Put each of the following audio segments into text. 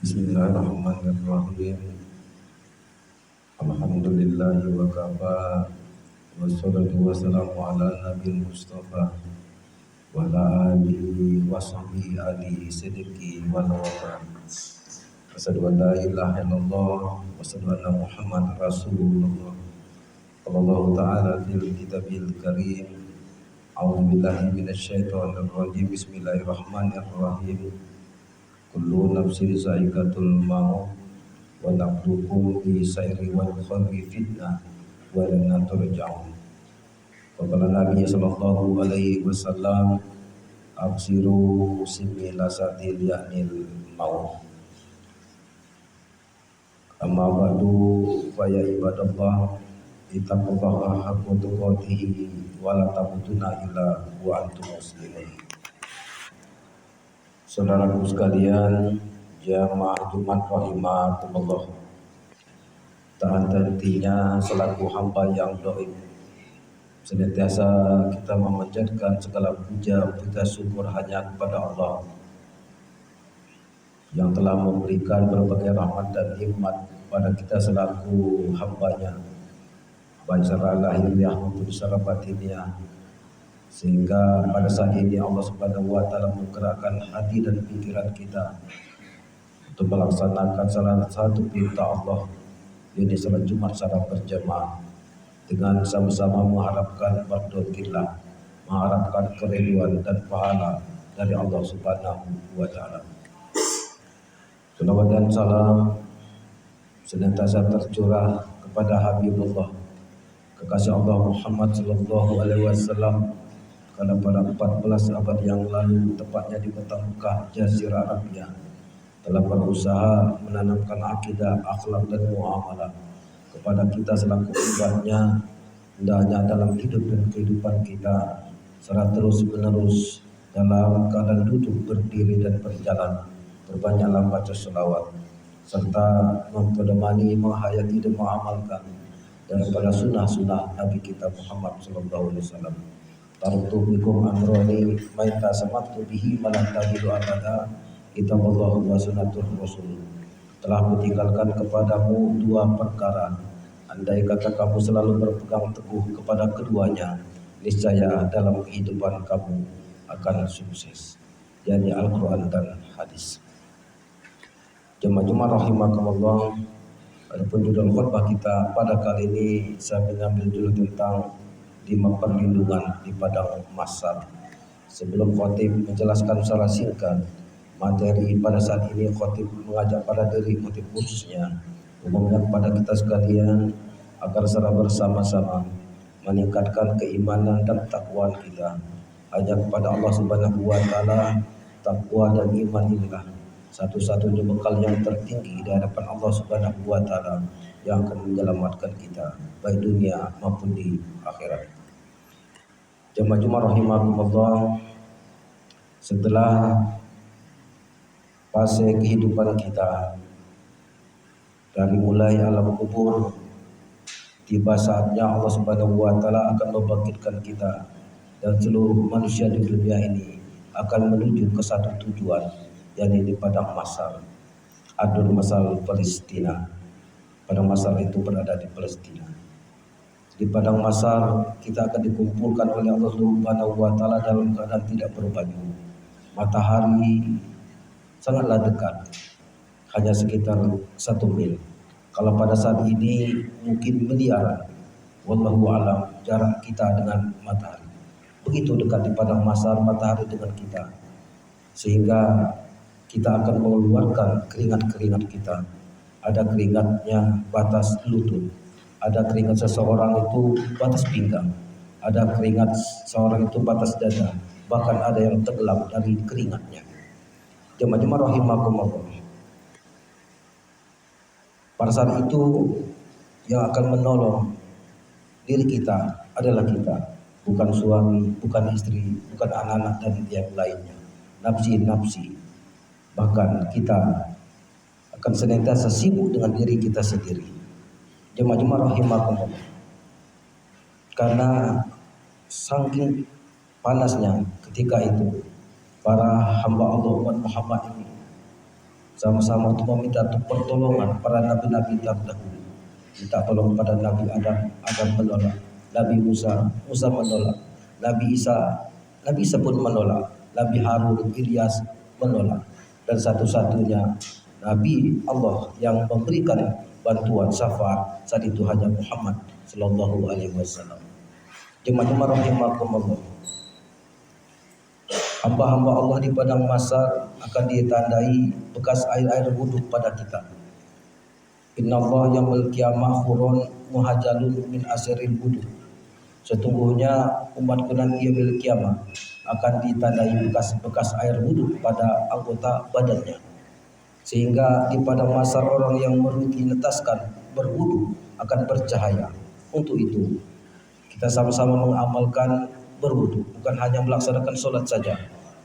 Bismillahirrahmanirrahim. Alhamdulillahi wa kafa. Wassalatu wassalamu ala nabil mustafa wa ala alihi wa sahbihi alihi siddiqi wal wafa. Asyhadu an la ilaha illallah wa asyhadu anna Muhammad rasulullah. Allahu ta'ala fil kitabil karim. A'udzu billahi minasyaitonir rajim. Bismillahirrahmanirrahim. Kullu nafsin za'iqatul maut wa nabluukum bi sayri wal khairi fitnah wa lana turja'un. Qala Nabi sallallahu alaihi wasallam, absiru similasatil ya'nil maut. Amma ba'du fa ya ibadallah, ittaqullaha haqqa tuqatih wa la tamutunna illa wa antum muslimun. Saudaraku sekalian, jamaah Jumat rahimakumullah. Tak hentinya selaku hamba yang doib, senantiasa kita memanjatkan segala puja puja syukur hanya kepada Allah yang telah memberikan berbagai rahmat dan nikmat pada kita selaku hambanya, baik secara lahiriah maupun secara batiniah. Sehingga pada saat ini Allah Subhanahu wa taala menggerakkan hati dan pikiran kita untuk melaksanakan salah satu perintah Allah, yaitu salat Jumat secara berjamaah, dengan sama-sama mengharapkan fardhillah, mengharapkan keriduan dan pahala dari Allah Subhanahu wa taala. Salawat dan salam senantiasa tercurah kepada Habibullah, kekasih Allah Muhammad sallallahu alaihi wasallam, karena pada 14 abad yang lalu, tepatnya di kota Mekah, Jazirah Arabia, telah berusaha menanamkan akidah, akhlak dan muamalah kepada kita selaku umatnya, tidak hanya dalam hidup dan kehidupan kita, secara terus menerus dalam keadaan duduk, berdiri dan berjalan, berbanyaklah baca selawat serta memperdomani, menghayati dan mengamalkan daripada sunnah-sunnah Nabi kita Muhammad sallallahu alaihi wasallam. Taraktu bikum amroni maita samattu bihi malam tabidu abada, kitabullah wa sunnatur rasul. Telah kutinggalkan kepadamu dua perkara, andai kata kamu selalu berpegang teguh kepada keduanya, niscaya dalam kehidupan kamu akan sukses, yakni Al-Quran dan hadis. Jemaah rahimakumullah, adapun judul khutbah kita pada kali ini saya mengambil judul tentang 5 perlindungan di padang mahsyar. Sebelum khotib menjelaskan secara singkat materi pada saat ini, khotib mengajak pada diri khotib khususnya, umumnya kepada kita sekalian, agar secara bersama-sama meningkatkan keimanan dan takwa kita hanya kepada Allah Subhanahu wa taala. Takwa dan iman inilah satu-satunya bekal yang tertinggi di hadapan Allah Subhanahu wa taala yang akan menyelamatkan kita baik dunia maupun di akhirat. Jemaah rahimakumullah, setelah fase kehidupan kita dari mulai alam kubur, tiba saatnya Allah Subhanahu wa taala akan membangkitkan kita dan seluruh manusia di dunia ini akan menuju ke satu tujuan, yakni di padang mahsyar. Adul Masal Palestina. Padang mahsyar itu berada di Palestina. Di padang mahsyar kita akan dikumpulkan oleh Allah Subhanahu wa taala dalam keadaan tidak berbaju. Matahari sangatlah dekat, hanya sekitar 1 mil. Kalau pada saat ini mungkin miliaran, wallahu alam, jarak kita dengan matahari. Begitu dekat di padang mahsyar matahari dengan kita, sehingga kita akan mengeluarkan keringat-keringat kita. Ada keringatnya batas lutut, ada keringat seseorang itu batas pinggang, ada keringat seseorang itu batas dada, bahkan ada yang tenggelam dari keringatnya. Jemaah rahimakumullah, pada saat itu yang akan menolong diri kita adalah kita, bukan suami, bukan istri, bukan anak-anak dan yang lainnya, nafsi-nafsi. Bahkan kita akan senantiasa sibuk dengan diri kita sendiri. Jemaah rahimakumullah, karena saking panasnya ketika itu para hamba Allah umat Muhammad ini sama-sama untuk meminta pertolongan para nabi-nabi terdahulu. Minta tolong pada Nabi Adam, Adam menolak. Nabi Musa, Musa menolak. Nabi Isa pun menolak. Nabi Harun, Ilyas menolak. Dan satu-satunya Nabi Allah yang memberikan bantuan syafaat saat itu hanya Muhammad Sallallahu Alaihi Wasallam. Jemaah-jemaah rahimakumullah. Hamba-hamba Allah di padang mahsyar akan ditandai bekas air-air wudhu pada kita. Inna Allah yaumul qiyamah khurun muhajalun min asiril wudhu. Sesungguhnya umatku nanti yaumul qiyamah akan ditandai bekas air wudhu pada anggota badannya. Sehingga di padang mahsyar orang yang merutinitaskan berwudhu akan bercahaya. Untuk itu kita sama-sama mengamalkan berwudhu, bukan hanya melaksanakan sholat saja.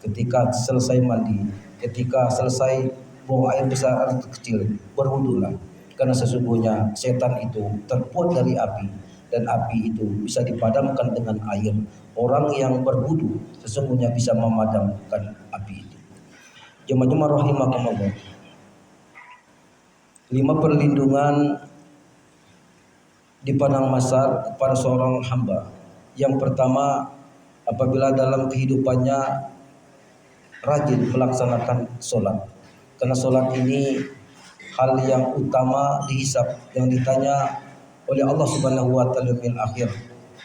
Ketika selesai mandi, ketika selesai buang air besar atau kecil, berwudhulah. Karena sesungguhnya setan itu terbuat dari api, dan api itu bisa dipadamkan dengan air. Orang yang berwudhu sesungguhnya bisa memadamkan api itu. Jemaah-jemaah rahimakumullah. 5 perlindungan di padang mahsyar kepada seorang hamba. Yang pertama, apabila dalam kehidupannya rajin melaksanakan sholat. Karena sholat ini hal yang utama dihisab, yang ditanya oleh Allah Subhanahu wa taala fil akhir.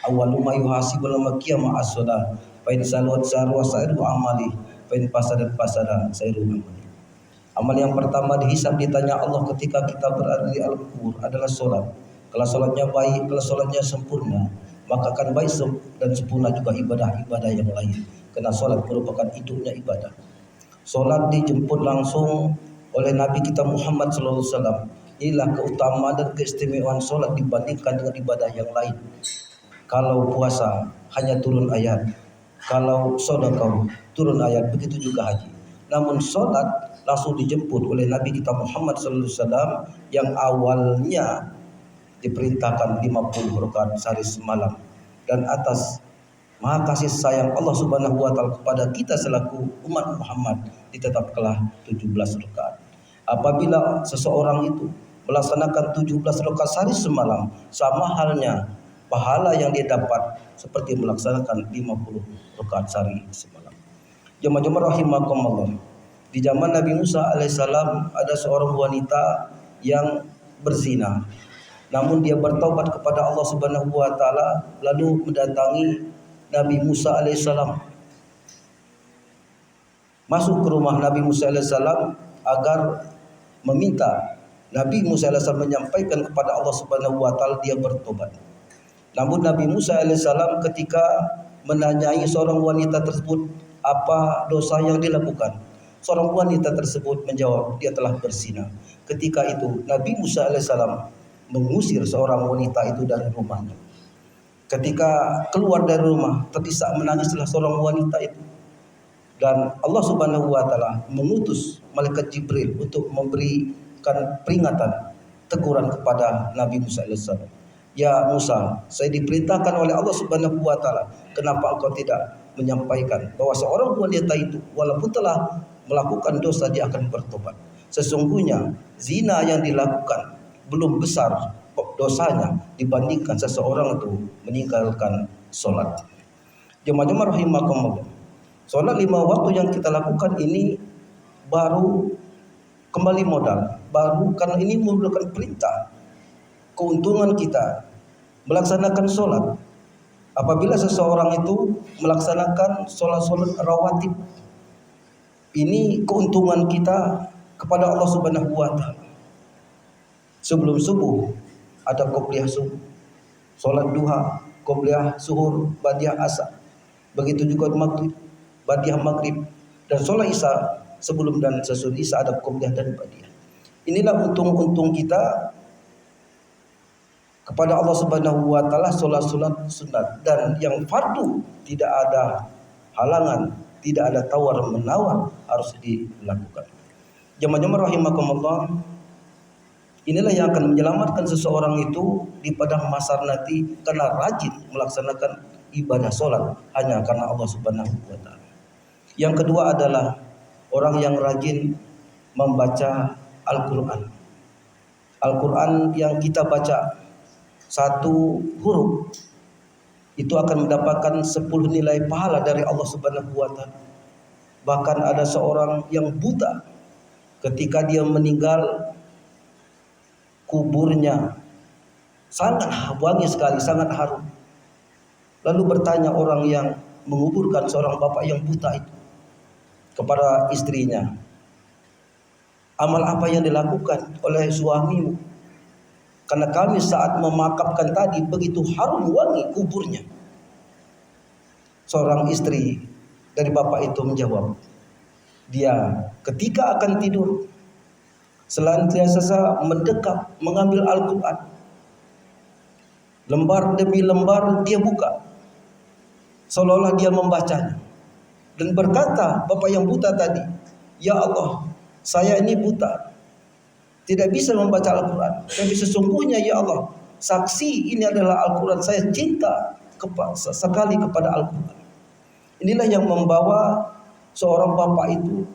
Awwalu ma yuhasibul qiyamah as-shalah. Fa in salat sarwa sa'iru amali, fa in fasadat fasada sa'iru amali. Amal yang pertama dihisab ditanya Allah ketika kita berada di alam kubur adalah sholat. Kalau sholatnya baik, kalau sholatnya sempurna, maka akan baik dan sempurna juga ibadah-ibadah yang lain. Karena sholat merupakan hidupnya ibadah. Sholat dijemput langsung oleh Nabi kita Muhammad SAW. Inilah keutamaan dan keistimewaan sholat dibandingkan dengan ibadah yang lain. Kalau puasa hanya turun ayat, kalau sedekah turun ayat, begitu juga haji. Namun sholat langsung dijemput oleh Nabi kita Muhammad SAW yang awalnya diperintahkan 50 rakaat sehari semalam, dan atas maha kasih sayang Allah Subhanahu wa taala kepada kita selaku umat Muhammad ditetapkanlah 17 rakaat. Apabila seseorang itu melaksanakan 17 rakaat sehari semalam, sama halnya pahala yang dia dapat seperti melaksanakan 50 rakaat sehari semalam. Jemaah-jemaah rahimakumullah. Di zaman Nabi Musa alaihissalam ada seorang wanita yang berzina. Namun dia bertaubat kepada Allah Subhanahu wa taala lalu mendatangi Nabi Musa alaihissalam. Masuk ke rumah Nabi Musa alaihissalam agar meminta Nabi Musa alaihissalam menyampaikan kepada Allah Subhanahu wa taala dia bertobat. Namun Nabi Musa alaihissalam ketika menanyai seorang wanita tersebut apa dosa yang dilakukan, seorang wanita tersebut menjawab dia telah berzina. Ketika itu Nabi Musa alaihissalam mengusir seorang wanita itu dari rumahnya. Ketika keluar dari rumah, terisak menangislah seorang wanita itu. Dan Allah Subhanahu wa taala mengutus malaikat Jibril untuk memberikan peringatan, teguran kepada Nabi Musa alaihissalam. Ya Musa, saya diperintahkan oleh Allah Subhanahu wa taala, kenapa engkau tidak menyampaikan bahwa seorang wanita itu walaupun telah melakukan dosa dia akan bertobat. Sesungguhnya zina yang dilakukan belum besar dosanya dibandingkan seseorang itu meninggalkan sholat. Jemaah-jemaah rahimakumullah. Sholat 5 waktu yang kita lakukan ini baru kembali modal, baru karena ini merupakan perintah. Keuntungan kita melaksanakan sholat. Apabila seseorang itu melaksanakan sholat rawatib, ini keuntungan kita kepada Allah Subhanahu wa taala. Sebelum subuh ada qobliyah subuh, sholat duha, qobliyah zuhur, ba'diyah asar. Begitu juga maghrib, ba'diyah maghrib, dan sholat isya sebelum dan sesudah isya ada qobliyah dan ba'diyah. Inilah untung-untung kita kepada Allah Subhanahu wa taala sholat-sholat sunat, dan yang fardu tidak ada halangan, tidak ada tawar menawar, harus dilakukan. Jemaah-jemaah rahimakumullah. Inilah yang akan menyelamatkan seseorang itu di padang mahsyar nanti karena rajin melaksanakan ibadah sholat hanya karena Allah Subhanahu wa taala. Yang kedua adalah orang yang rajin membaca Al-Quran. Al-Quran yang kita baca satu huruf itu akan mendapatkan 10 nilai pahala dari Allah Subhanahu wa taala. Bahkan ada seorang yang buta, ketika dia meninggal, kuburnya sangat wangi sekali, sangat harum. Lalu bertanya orang yang menguburkan seorang bapak yang buta itu kepada istrinya, amal apa yang dilakukan oleh suamimu? Karena kami saat memakamkan tadi begitu harum wangi kuburnya. Seorang istri dari bapak itu menjawab, dia ketika akan tidur senantiasa mendekat mengambil Al-Quran. Lembar demi lembar dia buka, seolah-olah dia membacanya. Dan berkata bapak yang buta tadi, ya Allah, saya ini buta, tidak bisa membaca Al-Quran. Tapi sesungguhnya ya Allah, saksi ini adalah Al-Quran. Saya cinta sekali kepada Al-Quran. Inilah yang membawa seorang bapak itu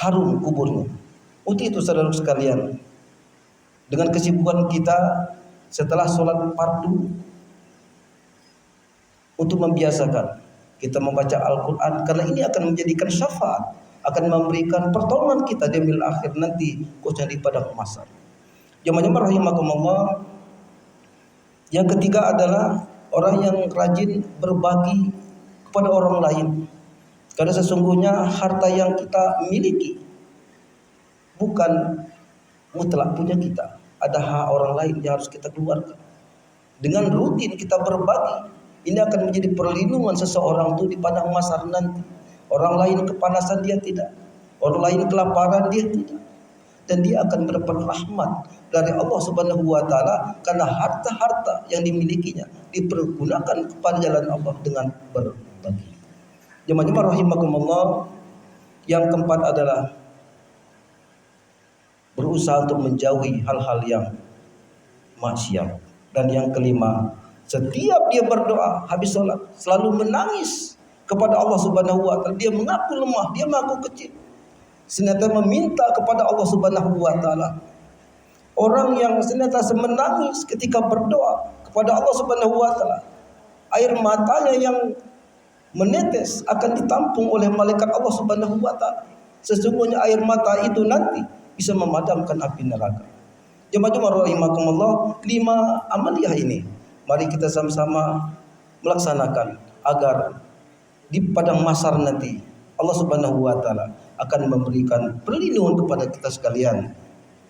harum kuburnya. Untuk itu saudara sekalian, dengan kesibukan kita setelah sholat fardu, untuk membiasakan kita membaca Al-Quran, karena ini akan menjadikan syafaat, akan memberikan pertolongan kita di mil akhir nanti, khususnya di padang mahsyar. Jemaah rahimakumullah, yang ketiga adalah orang yang rajin berbagi kepada orang lain. Karena sesungguhnya harta yang kita miliki bukan mutlak punya kita. Ada hak orang lain yang harus kita keluarkan. Dengan rutin kita berbagi, ini akan menjadi perlindungan seseorang itu di padang mahsyar nanti. Orang lain kepanasan, dia tidak. Orang lain kelaparan, dia tidak. Dan dia akan mendapat rahmat dari Allah Subhanahu wa taala karena harta-harta yang dimilikinya dipergunakan kepada jalan Allah dengan berbagi. Jemaah rahimakumullah, yang keempat adalah berusaha untuk menjauhi hal-hal yang maksiat. Dan yang kelima, setiap dia berdoa habis sholat selalu menangis kepada Allah Subhanahu wa taala. Dia mengaku lemah, dia mengaku kecil, senantiasa meminta kepada Allah Subhanahu wa taala. Orang yang senantiasa menangis ketika berdoa kepada Allah Subhanahu wa taala, air matanya yang menetes akan ditampung oleh malaikat Allah Subhanahu wa taala. Sesungguhnya air mata itu nanti bisa memadamkan api neraka. Jemaah rahimakumullah, 5 amaliyah ini mari kita sama-sama melaksanakan agar di padang mahsyar nanti Allah Subhanahu wa taala akan memberikan perlindungan kepada kita sekalian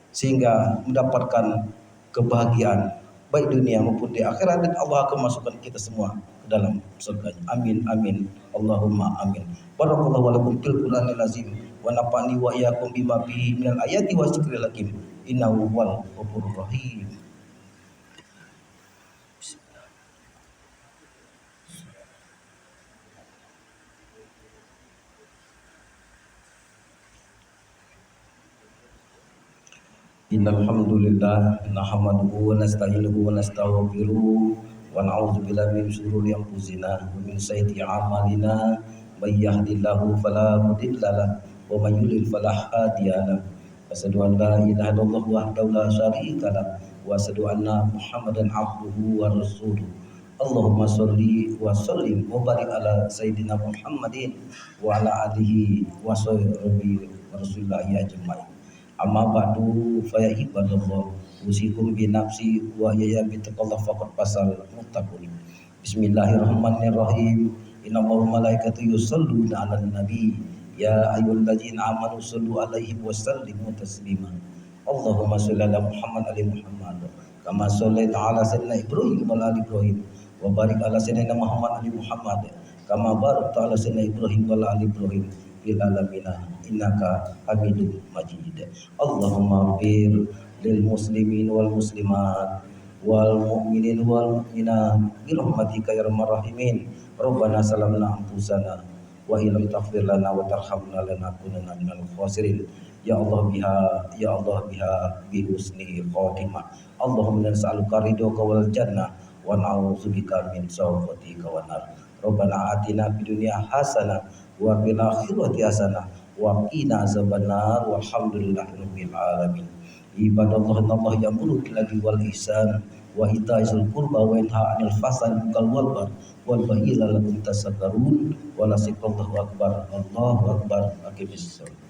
sehingga mendapatkan kebahagiaan baik dunia maupun di akhirat, dan Allah akan masukkan kita semua ke dalam surga. Amin amin Allahumma amin. Barakallahu lakum fil Qur'anil azim wa nafa'ni wa iyyakum bima fihi minal ayati wa dzikril hakim. Innahu huwal ghafurur rahim. Innal hamdalillah nahmaduhu wa nasta'inuhu wa nastaghfiruh wa na'udzu billahi min shururi anfusina wa min sayyiati a'malina. May yahdihillahu fala mudilla lahu wa may yudlil fala hadiya lahu. Asyhadu an la ilaha illallah wahdahu la syarika lahu wa asyhadu anna Muhammadan abduhu wa rasuluh. Allahumma sholli wa sallim wa barik ala sayyidina Muhammadin wa ala alihi wa sahbihi wa rasulillahi ajma'in. Amma ba'du fa ya ibadallah, usikum bi nafsi wa ya bi taqallah faqad pasal muttaqin. Bismillahirrahmanirrahim. Innallaha malaikatahu yusholluna 'alan nabi ya ayyuhalladzina amanu shollu 'alaihi wa sallimu taslima. Allahumma sholli ala Muhammad ali Muhammad kama shallaita ala sayyidina Ibrahim wa ala ali Ibrahim wa barik ala sayyidina Muhammad ali Muhammad kama barakta ala sayyidina Ibrahim wa ala ali Ibrahim fil alamin innaka Hamidum Majid. Allahumma bir lil muslimin wal muslimat wal mu'minin wal mu'minat bi rahmatika ya arhamar rahimin. Rabbana salamna anfusana wa illam taghfir lana wa tarhamna lanakunanna minal khasirin. Ya Allah biha bi husni khatimah. Allahumma nas'aluka ridhoka wal jannah wa na'udzubika min sakhatika wan nar. Rabbana atina fid dunya hasanah wa fil akhirati hasanah wa qina azabannar walhamdulillahirabbil alamin. Ibadallah Allah ya'muru bil adli wal ihsan wa ita'izil qurba wa yanha 'anil fahsya'i wal munkar wal baghi la'allakum tadhakkarun wa la akbar. Allahu akbar. Aqimis shalah.